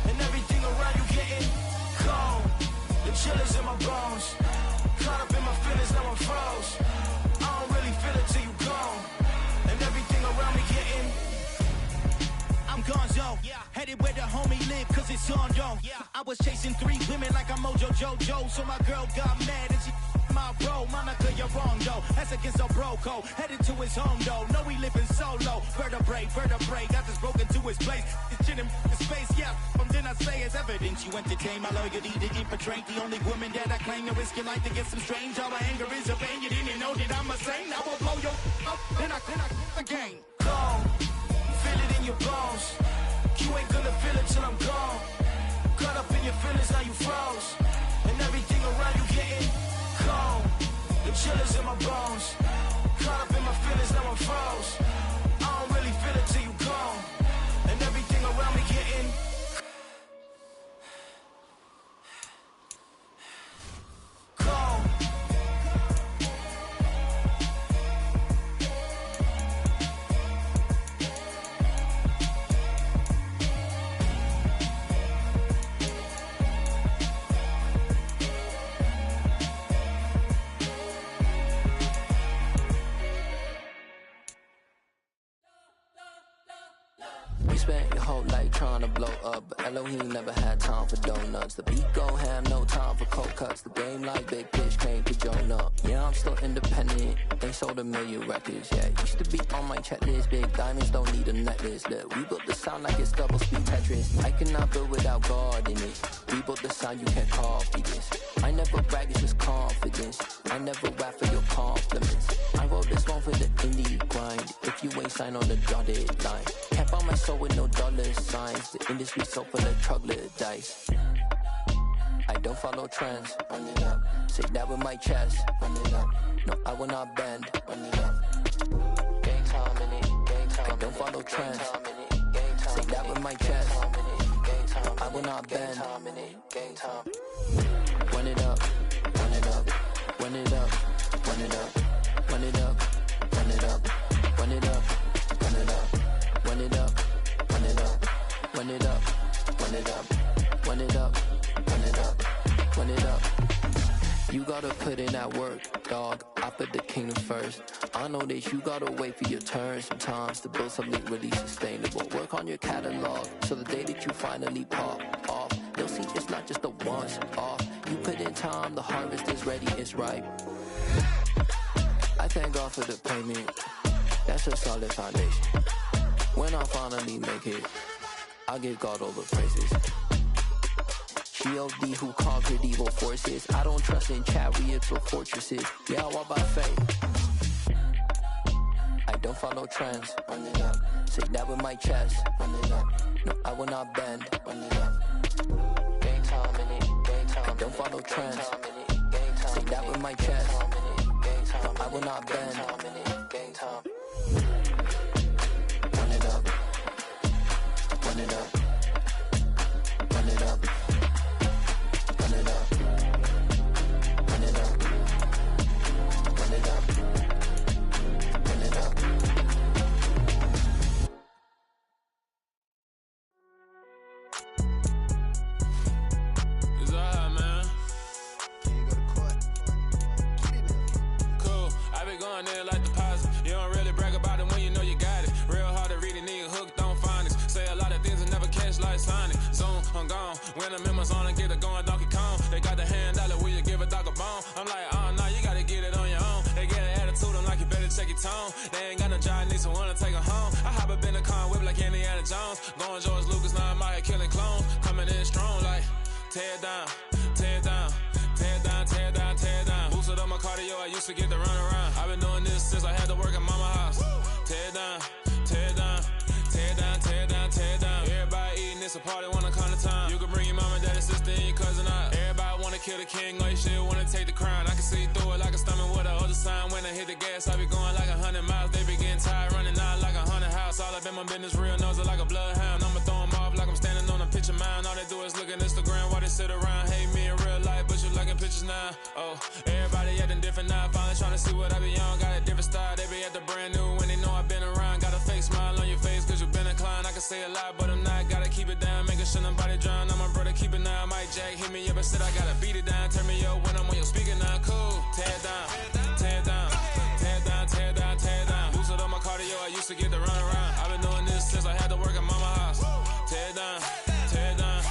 And everything around you getting cold. The chill is in my bones. Caught up in my feelings, now I'm froze. I don't really feel it till you gone. And everything around me getting I'm gonzo, headed where the homie live, cause it's on, yo. I was chasing 3 women like I'm Mojo Jojo, so my girl got mad and she my bro. Monica, you're wrong, though. That's against a bro code. Headed to his home, though. No, he living solo. Vertebrae, got this broken to his place. It's in him, his face, yeah. From then I say it's evidence you entertain my loyalty to infiltrate. The only woman that I claim to risk your life to get some strange. All my anger is a pain. You didn't know that I'm a saint. I will blow your up, then I again. Cold. Feel it in your bones. You ain't gonna feel it till I'm gone. Caught up in your feelings, now you froze. And everything around you getting cold. The chill is in my bones. Caught up in my feelings, now I'm froze. I don't really feel it till you gone. You spent your whole life trying to blow up, but Elohim never had time for donuts. The beat go ham, no time for cold cuts. The game like Big Fish came to Jonah. Yeah, I'm still independent. They sold 1 million records, yeah. Used to be on my checklist. Big diamonds don't need a necklace. Look, we built the sound like it's double speed Tetris. I cannot build without God in it. We built the sound, you can't copy this. I never brag, it's just confidence. I never rap for your compliments. I wrote this one for the indie grind. If you ain't signed on the dotted line, can't buy my soul with no dollar signs. The industry so full of troglodytes. I don't follow trends. Run it up. Say that with my chest. Run it up. No, I will not bend. Run it up. Gang time in it. Gang time. I don't follow trends. Say that with my chest. I will not bend. Gang time. Run it up. Run it up. Run it up. Run it up. Run it up. Run it up. Run it up. Run it up. Run it up. Run it up. Run it up. Run it up. Run it up. Run it up. Run it up. You gotta put in that work, dog. I put the kingdom first. I know that you gotta wait for your turn sometimes to build something really sustainable. Work on your catalog, so the day that you finally pop off, you'll see it's not just a once off. You put in time, the harvest is ready, it's ripe. I thank God for the payment. That's a solid foundation. When I finally make it, I'll give God all the praises. G.O.D. who conquered evil forces. I don't trust in chariots or fortresses. Yeah, I walk by faith. I don't follow trends. Run it up. Say that with my chest. Run it up. No, I will not bend. Run it up. Gang time in it. Gang time. I don't follow trends. Say that with my chest. No, I will not bend. Gang time. Run it up. Run it up. Run it up. Run it up. Run it up. Run it up. Run it up. It's alright, man. Cool. I been going there like deposit. You don't really brag about it when you know you got it. Real hard to read a nigga hooked on phonics. Say a lot of things and never catch like Sonic. Zone, I'm gone. When I'm in my zone, I get it going Donkey Kong. They got the hand dollar, will you give a dog a bone? I'm like, oh no, you gotta get it on your own. They get an attitude, I'm like, you better check your tone. They ain't got no job, need someone to take her home. I hop up in the car, whip like Indiana Jones. Going George Lucas, now I'm out here killing clones. Coming in strong like, tear down, tear down. Tear down, tear down, tear down. Boosted up my cardio, I used to get to run around. I've been doing this since I had to work at mama house. Tear down, tear down, tear down, tear down, tear down. Everybody eating, it's a party, wanna come to time. You can bring your mama, daddy, sister, and your cousin out. Everybody wanna kill the king, or you shit wanna take the crown. I can see through it like a stomach with a other sign. When I hit the gas, I be going like 100 miles. They be getting tired, running out like 100 house. All up in my business, real nose it like a bloodhound. I'ma throw them off like I'm standing on a picture mound. All they do is look at Instagram while they sit around. Hate me in real life, but you liking pictures now. Oh, everybody acting different now. Finally trying to see what I be on. Got a different style, they be at the brand new when they know I've been around. Got a fake smile on your face cause you been inclined. I can say a lot, but I'm not. Gotta keep it down, making sure nobody drown. I'm my brother, keep it now. Mike Jack hit me up and said I gotta beat it down. Turn me up when I'm on your speaker now. Cool, tear down, tear down, tear down, tear down, tear down. Boosted up my cardio, I used to get to run around. I've been doing this since I had to work at mama house. Tear down, tear down,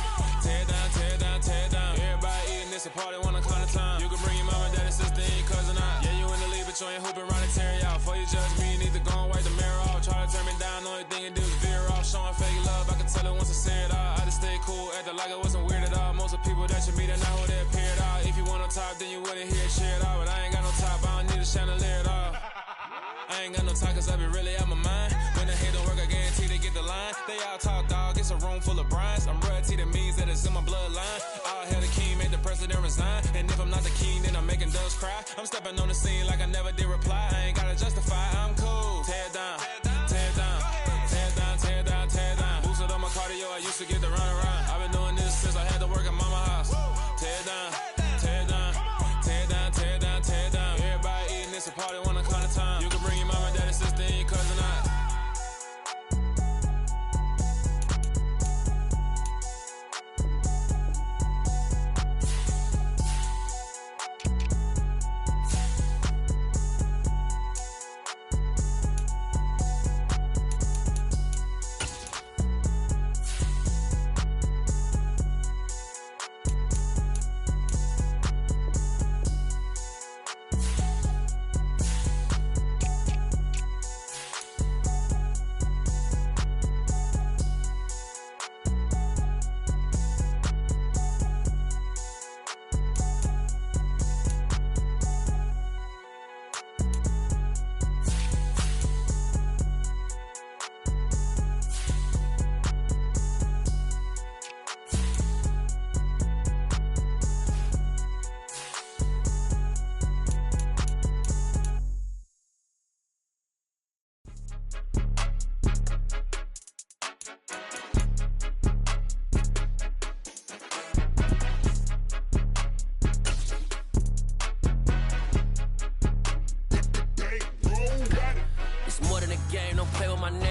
tear down, tear down, tear down. Everybody eating, it's a party, wanna come to time. You can bring your mama, daddy, sister, and your cousin out. Yeah, you in the lead, but you ain't hooping around and tear you out. Before you judge me, you need to go and wipe the mirror off. Try to turn me down, only thing you do is veer off. Showing fake love, I can tell it once I see it all. I just stay cool, acting like I wasn't weird at all. Most of the people that you meet are not who they appear at all. If you want on top, then you wouldn't hear it share it all. But I ain't got no top, I don't need a chandelier at all. I ain't got no time cause I be really out my mind. When the hate don't work, I guarantee they get the line. They all talk dog, it's a room full of brines. I'm royalty, that means that it's in my bloodline. All hail the king, made the president resign. And if I'm not the king, then I'm making doves cry. I'm stepping on the scene like I never did reply. I ain't gotta justify, I'm cool. Tear down, tear down, tear down, tear down, tear down. Boosted up my cardio, I used to get to run around. I've been doing this since I had to work at mama house. Tear down, tear down, tear down, tear down, tear down. Everybody eating, it's a party, wanna come to time. You can bring your mama, daddy, sister, and your cousin out.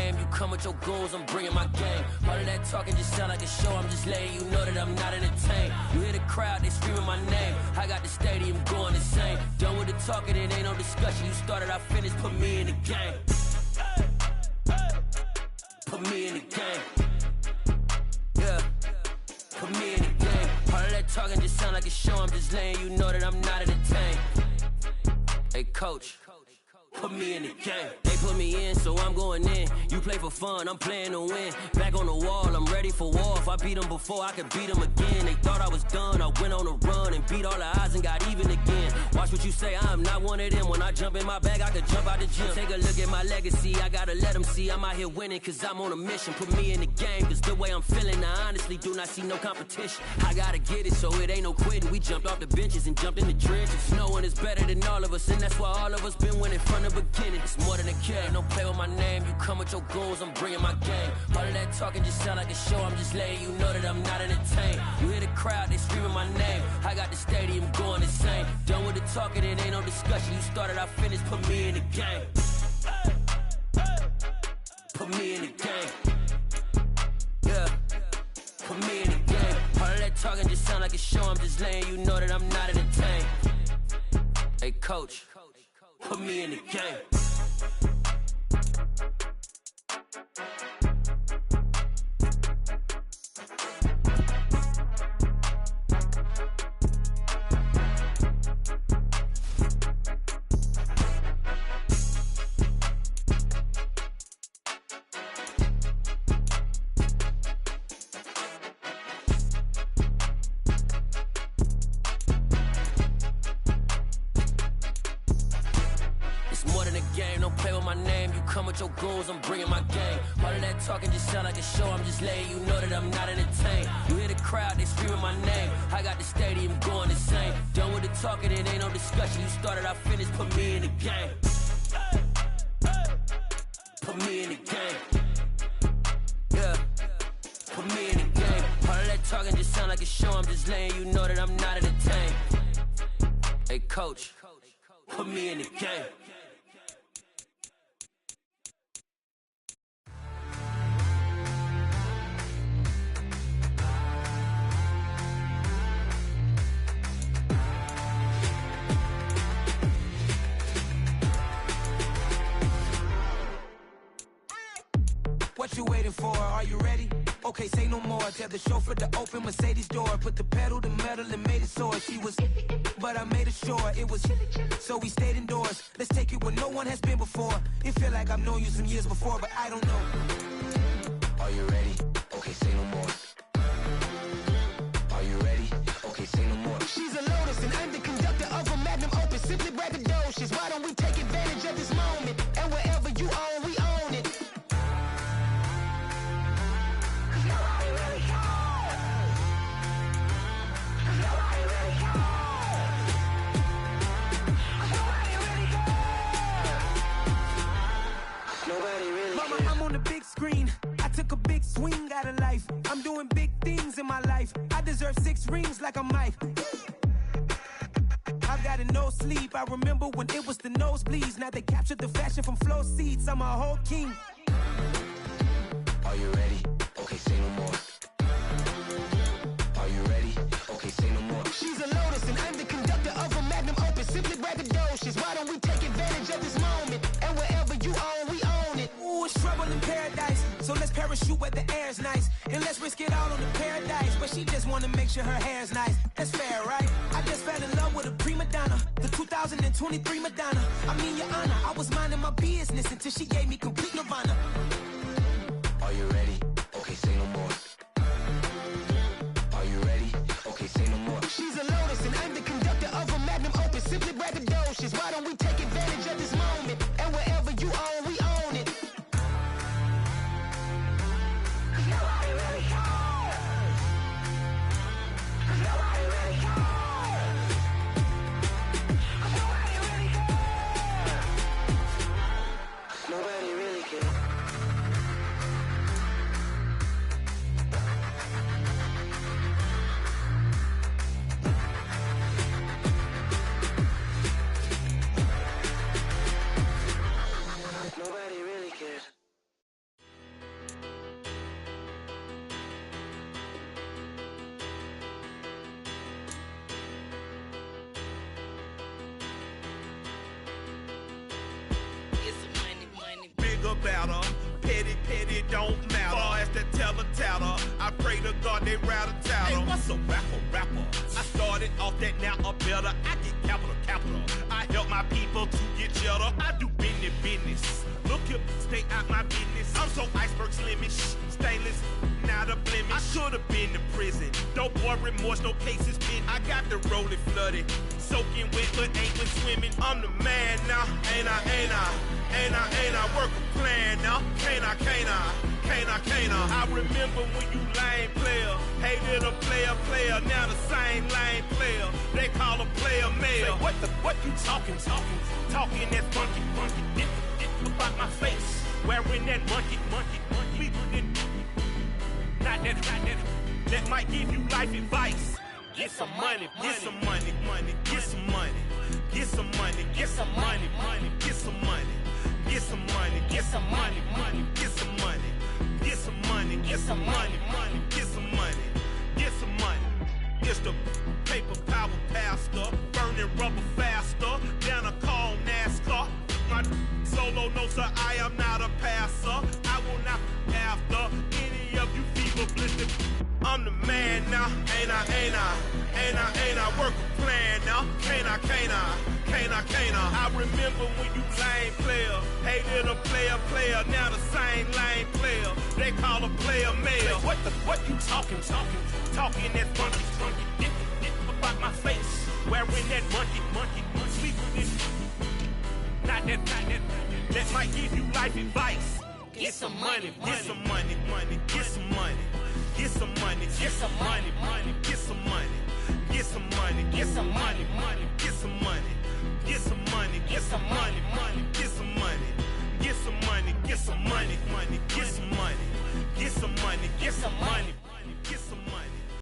name, you come with your goons, I'm bringing my game. All of that talking just sound like a show, I'm just letting you know that I'm not entertained. You hear the crowd, they screaming my name. I got the stadium going insane. Done with the talking, it ain't no discussion. You started, I finished, put me in the game. Put me in the game. Yeah, put me in the game. All of that talking just sound like a show, I'm just letting you know that I'm not entertained. Hey, coach, put me in the game. They put me in, so I'm going in. You play for fun, I'm playing to win. Back on the wall, I'm ready for war. If I beat them before, I could beat them again. They thought I was done, I went on a run and beat all the odds and got even again. Watch what you say, I'm not one of them. When I jump in my bag, I could jump out the gym. Take a look at my legacy, I gotta let them see I'm out here winning, cause I'm on a mission. Put me in the game, cause the way I'm feeling, I honestly do not see no competition. I gotta get it, so it ain't no quitting. We jumped off the benches and jumped in the trenches. No one is better than all of us, and that's why all of us been winning from the beginning. It's more than a game, don't play with my name. You come with your goons, I'm bringing my game. All of that talking just sound like a show, I'm just letting you know that I'm not entertained. You hear the crowd, they screaming my name. I got the stadium going insane. Done with the talking, it ain't no discussion. You started, I finished, put me in the game. Put me in the game. Yeah, put me in the game. All of that talking just sound like a show, I'm just letting you know that I'm not entertained. Hey, coach, put me in the game. Your goals, I'm bringing my game. All of that talking just sound like a show, I'm just letting you know that I'm not entertained. You hear the crowd, they screaming my name. I got the stadium going insane. Done with the talking, it ain't no discussion. You started, I finished, put me in the game. Put me in the game. Yeah, put me in the game. All of that talking just sound like a show, I'm just letting you know that I'm not entertained. Hey, coach, put me in the game. What you waiting for? Are you ready? Okay, say no more. Tell the chauffeur to open Mercedes door. Put the pedal to metal and made it soar. She was, but I made it sure it was. So we stayed indoors. Let's take it where no one has been before. It feel like I've known you some years before, but I don't know. Are you ready? Okay, say no more. Are you ready? Okay, say no more. She's a Lotus and I'm the conductor of a magnum opus. Simply braggadocious. Why don't we take advantage of this moment? And wherever you own, we own it. Mama, I'm on the big screen. I took a big swing out of life. I'm doing big things in my life. I deserve 6 rings like a Mike. I've got no sleep. I remember when it was the nosebleeds. Now they captured the fashion from flow seats. I'm a whole king. Are you ready? Okay, say no more. Are you ready? Okay, say no more. She's a Lotus and I'm the conductor of a magnum opus. Simply braggadocious. Why don't we take advantage of this moment? And wherever you own, we own it. Ooh, it's trouble in paradise. So let's parachute where the air's nice. And let's risk it all on the paradise. But she just wanna make sure her hair's nice. That's fair, right? I just fell in love with a prima donna. The 2023 Madonna. I mean, your honor, I was minding my business until she gave me complete nirvana. Are you ready? Okay, say no more. Are you ready? Okay, say no more. She's a Lotus and I'm the conductor of a magnum opus. Simply braggadocious. Why don't we take advantage of this moment? And wherever you own, we own it. Nobody really cares. Nobody really cares. Nobody really cares. Nobody really cares. chatter. Petty don't matter. Far as the teller, I pray to God they rattle tattle. Hey, what's a rapper? I started off that, now a better. I get capital. I help my people to get cheddar. I do business. Look here, stay out my business. I'm so iceberg slimish, stainless, not a blemish. I should have been to prison. Don't boy remorse, no cases pinned. I got the rolling flooded, soaking wet, but ain't been swimming. I'm the man now, ain't I? Work a plan now, can't I? I remember when you lame player, hated a player, now the same lame player. They call a player mayor. What you talking that funky, about my face, wearing that monkey. Not that, that might give you life advice. Get some money. It's the paper power pastor, burning rubber faster, down a call NASCAR. My solo notes are I am not a passer. I will not after any of you fever blistered. I'm the man now, ain't I? Work a plan now, can't I? I remember when you lame player, hated a player, now the same lame player. They call a player mayor. What you talking that funky, about my face, wearing that monkey, sleeping in. Not that, that might give you life advice. Get some money. Get some money.